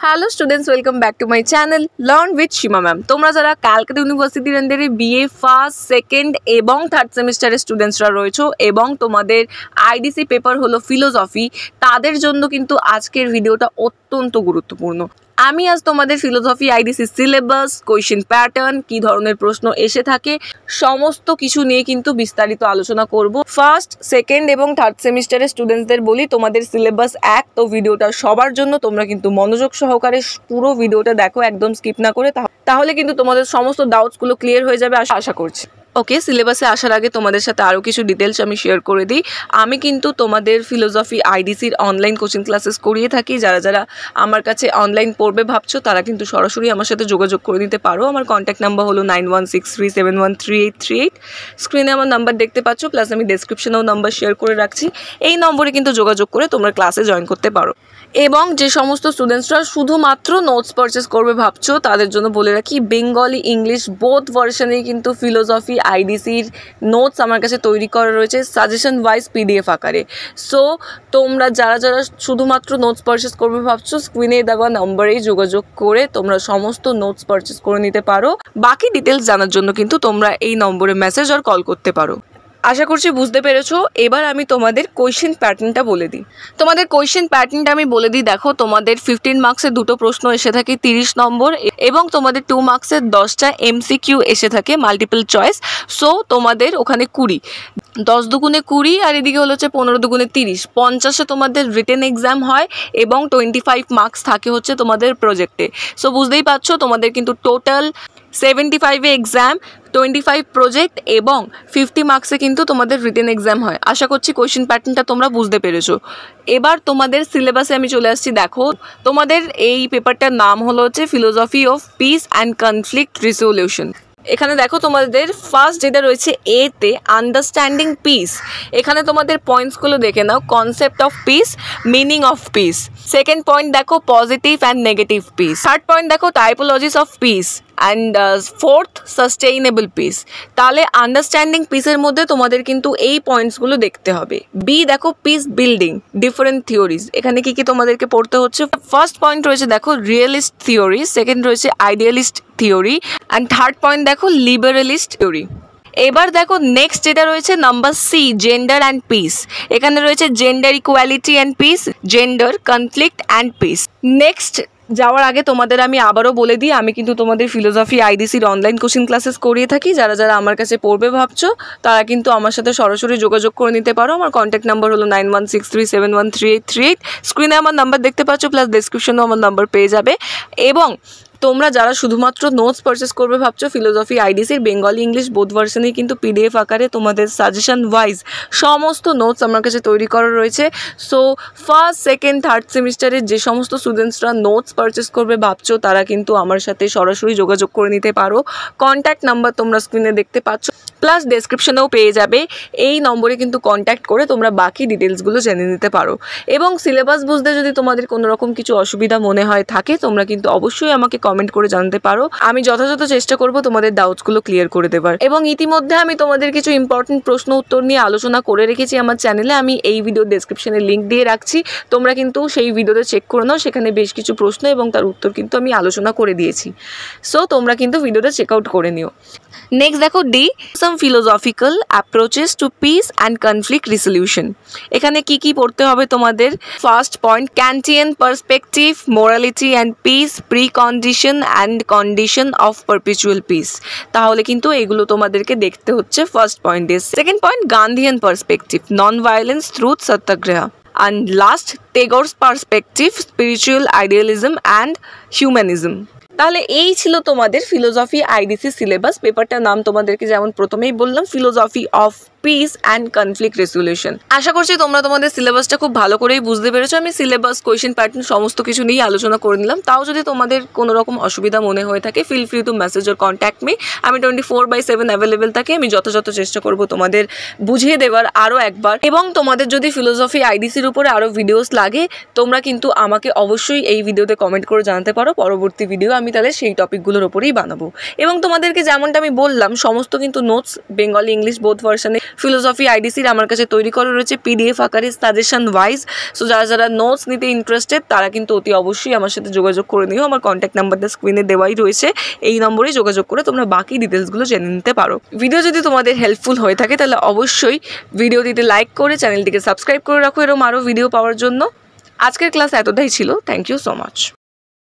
Hello students, welcome back to my channel learn with Seema ma'am. তোমরা যারা ক্যালকাটা ইউনিভার্সিটির আন্ডারে বিএ ফার্স্ট, সেকেন্ড এবং থার্ড সেমিস্টারের স্টুডেন্টসরা রয়েছো এবং তোমাদের আইডিসি পেপার হলো ফিলোসফি, তাদের জন্য কিন্তু আজকের ভিডিওটা অত্যন্ত গুরুত্বপূর্ণ। আমি আজ তোমাদের philosophy IDC syllabus, question pattern, কী ধরনের প্রশ্ন এসে থাকে, সমস্ত কিছু নিয়ে কিন্তু বিস্তারিত আলোচনা করব। ফার্স্ট, সেকেন্ড এবং থার্ড সেমিস্টারের স্টুডেন্টসদের বলি তোমাদের সিলেবাস এক, তো ভিডিওটা সবার জন্য। তোমরা কিন্তু মনোযোগ সহকারে পুরো ভিডিওটা দেখো, একদম স্কিপ না করে, তাহলে কিন্তু তোমাদের সমস্ত ডাউটসগুলো ক্লিয়ার হয়ে যাবে আশা করছি। ওকে, সিলেবাসে আসার আগে তোমাদের সাথে আরও কিছু ডিটেলস আমি শেয়ার করে দিই। আমি কিন্তু তোমাদের ফিলোসফি আইডিসির অনলাইন কোচিং ক্লাসেস করিয়ে থাকি। যারা যারা আমার কাছে অনলাইন পড়বে ভাবছো তারা কিন্তু সরাসরি আমার সাথে যোগাযোগ করে নিতে পারো। আমার কন্ট্যাক্ট নাম্বার হলো 9163713838। স্ক্রিনে আমার নাম্বার দেখতে পাচ্ছ, প্লাস আমি ডেসক্রিপশনেও নাম্বার শেয়ার করে রাখছি। এই নম্বরে কিন্তু যোগাযোগ করে তোমরা ক্লাসে জয়েন করতে পারো। এবং যে সমস্ত স্টুডেন্টসরা শুধুমাত্র নোটস পারচেস করবে ভাবছো তাদের জন্য বলে রাখি, বেঙ্গলি ইংলিশ বোথ ভার্সনেই কিন্তু ফিলোসফি আইডিসির নোটস আমার কাছে তৈরি করা রয়েছে সাজেশন ওয়াইজ পিডিএফ আকারে। সো তোমরা যারা যারা শুধুমাত্র নোটস পারচেস করবে ভাবছো, স্ক্রিনে দেওয়া নম্বরেই যোগাযোগ করে তোমরা সমস্ত নোটস পারচেস করে নিতে পারো। বাকি ডিটেলস জানার জন্য কিন্তু তোমরা এই নম্বরে মেসেজ আর কল করতে পারো। আশা করছি বুঝতে পেরেছো। এবার আমি তোমাদের কোয়েশ্চেন প্যাটার্নটা বলে দিই। তোমাদের কোয়েশ্চেন প্যাটার্নটা আমি বলে দিই। দেখো, তোমাদের 15 মার্কসের দুটো প্রশ্ন এসে থাকে 30 নম্বর, এবং তোমাদের 2 মার্কসের 10টা এমসিকিউ এসে থাকে মাল্টিপল চয়েস। সো তোমাদের ওখানে 20, 10 দুগুণে 20, আর এদিকে হলো হচ্ছে 15 দুগুণে 30, 50-এ তোমাদের রিটেন এক্সাম হয় এবং 25 মার্কস থাকে হচ্ছে তোমাদের প্রজেক্টে। সো বুঝতেই পারছো তোমাদের কিন্তু টোটাল 75-এ এক্সাম, 25 প্রজেক্ট এবং 50 মার্কসে কিন্তু তোমাদের রিটেন এক্সাম হয়। আশা করছি কোয়েশ্চেন প্যাটার্নটা তোমরা বুঝতে পেরেছো। এবার তোমাদের সিলেবাসে আমি চলে আসছি। দেখো, তোমাদের এই পেপারটার নাম হলো হচ্ছে philosophy of peace and conflict resolution. এখানে দেখো তোমাদের ফার্স্ট যেটা রয়েছে এতে, আন্ডারস্ট্যান্ডিং পিস। এখানে তোমাদের পয়েন্টসগুলো দেখে নাও। Concept of peace, meaning of peace. Second point দেখো positive and negative peace. Third point দেখো typologies of peace, and fourth sustainable peace. তাহলে আন্ডারস্ট্যান্ডিং পিসের মধ্যে তোমাদের কিন্তু এই পয়েন্টসগুলো দেখতে হবে। বি দেখো পিস বিল্ডিং, ডিফারেন্ট থিওরিজ। এখানে কি কি তোমাদেরকে পড়তে হচ্ছে? ফার্স্ট পয়েন্ট রয়েছে দেখো রিয়েলিস্ট থিওরি, সেকেন্ড রয়েছে idealist theory, and third point দেখো লিবারেলিস্ট থিওরি। এবার দেখো নেক্সট যেটা রয়েছে number C, gender and peace. এখানে রয়েছে gender equality and peace, gender conflict and peace. Next যাওয়ার আগে তোমাদের আমি আবারও বলে দিই, আমি কিন্তু তোমাদের ফিলোসফি আইডিসির অনলাইন কোচিং ক্লাসেস করিয়ে থাকি। যারা যারা আমার কাছে পড়বে ভাবছো তারা কিন্তু আমার সাথে সরাসরি যোগাযোগ করে নিতে পারো। আমার কন্ট্যাক্ট নাম্বার হলো 9163713838। স্ক্রিনে আমার নাম্বার দেখতে পাচ্ছ, প্লাস ডেসক্রিপশনেও আমার নাম্বার পেয়ে যাবে। এবং তোমরা যারা শুধুমাত্র নোটস পারচেস করবে ভাবছো, ফিলোসফি আইডিসির বেঙ্গলি ইংলিশ বোথ ভার্সনেই কিন্তু পিডিএফ আকারে তোমাদের সাজেশন ওয়াইজ সমস্ত নোটস আমার কাছে তৈরি করা রয়েছে। সো ফার্স্ট, সেকেন্ড, থার্ড সেমিস্টারের যে সমস্ত স্টুডেন্টসরা নোটস পারচেস করবে ভাবছো তারা কিন্তু আমার সাথে সরাসরি যোগাযোগ করে নিতে পারো। কন্ট্যাক্ট নাম্বার তোমরা স্ক্রিনে দেখতে পাচ্ছ, প্লাস ডেসক্রিপশনেও পেয়ে যাবে। এই নম্বরে কিন্তু কন্ট্যাক্ট করে তোমরা বাকি ডিটেলসগুলো জেনে নিতে পারো। এবং সিলেবাস বুঝতে যদি তোমাদের কোনো রকম কিছু অসুবিধা মনে হয় থাকে, তোমরা কিন্তু অবশ্যই আমাকে কমেন্ট করে জানতে পারো। আমি যথাযথ চেষ্টা করব তোমাদের ডাউটসগুলো ক্লিয়ার করে দেবার। এবং ইতিমধ্যে আমি তোমাদের কিছু ইম্পর্টেন্ট প্রশ্ন উত্তর নিয়ে আলোচনা করে রেখেছি আমার চ্যানেলে। আমি এই ভিডিও ডেসক্রিপশনে লিঙ্ক দিয়ে রাখছি, তোমরা কিন্তু সেই ভিডিওতে চেক করে নাও। সেখানে বেশ কিছু প্রশ্ন এবং তার উত্তর কিন্তু আমি আলোচনা করে দিয়েছি। সো তোমরা কিন্তু ভিডিওটা চেক আউট করে নিও। নেক্সট দেখো D, some philosophical approaches to peace and conflict resolution. এখানে কি কি পড়তে হবে তোমাদের? First point, Kantian perspective, morality and peace, precondition and condition of perpetual peace. তাহলে কিন্তু এগুলো তোমাদেরকে দেখতে হচ্ছে ফার্স্ট পয়েন্টে। Second point, Gandhian perspective, non violence through satyagraha. And last, Tagore's perspective, spiritual idealism and humanism. তাহলে এই ছিল তোমাদের ফিলোসফি আইডিসি সিলেবাস। পেপারটার নাম তোমাদেরকে যেমন প্রথমেই বললাম, philosophy of peace and conflict resolution. আশা করছি তোমরা তোমাদের সিলেবাসটা খুব ভালো করেই বুঝতে পেরেছো। আমি সিলেবাস, কোয়েশ্চেন প্যাটার্ন সমস্ত কিছু নিয়েই আলোচনা করে নিলাম। তাও যদি তোমাদের কোনো রকম অসুবিধা মনে হয়ে থাকে, feel free to message or contact me. আমি 24/7 অ্যাভেলেবেল থাকি। আমি যথাযথ চেষ্টা করবো তোমাদের বুঝিয়ে দেওয়ার আরও একবার। এবং তোমাদের যদি ফিলোসফি আইডিসির উপরে আরও ভিডিওস লাগে, তোমরা কিন্তু আমাকে অবশ্যই এই ভিডিওতে কমেন্ট করে জানাতে পারো। পরবর্তী ভিডিও আমি তাহলে সেই টপিকগুলোর ওপরেই বানাবো। এবং তোমাদেরকে যেমনটা আমি বললাম, সমস্ত কিন্তু নোটস বেঙ্গলি ইংলিশ বোথ ভার্সনে ফিলোসফি আইডিসির আমার কাছে তৈরি করা রয়েছে PDF আকারে সাজেশন ওয়াইজ। সো যারা নোটস নিতে ইন্টারেস্টেড তারা কিন্তু অতি অবশ্যই আমার সাথে যোগাযোগ করে নিও। আমার কন্ট্যাক্ট নাম্বারটা স্ক্রিনে দেওয়াই রয়েছে, এই নম্বরেই যোগাযোগ করে তোমরা বাকি ডিটেলসগুলো জেনে নিতে পারো। ভিডিও যদি তোমাদের হেল্পফুল হয়ে থাকে তাহলে অবশ্যই ভিডিওটিতে লাইক করে চ্যানেলটিকে সাবস্ক্রাইব করে রাখো এরকম আরও ভিডিও পাওয়ার জন্য। আজকের ক্লাস এতটাই ছিল। Thank you so much.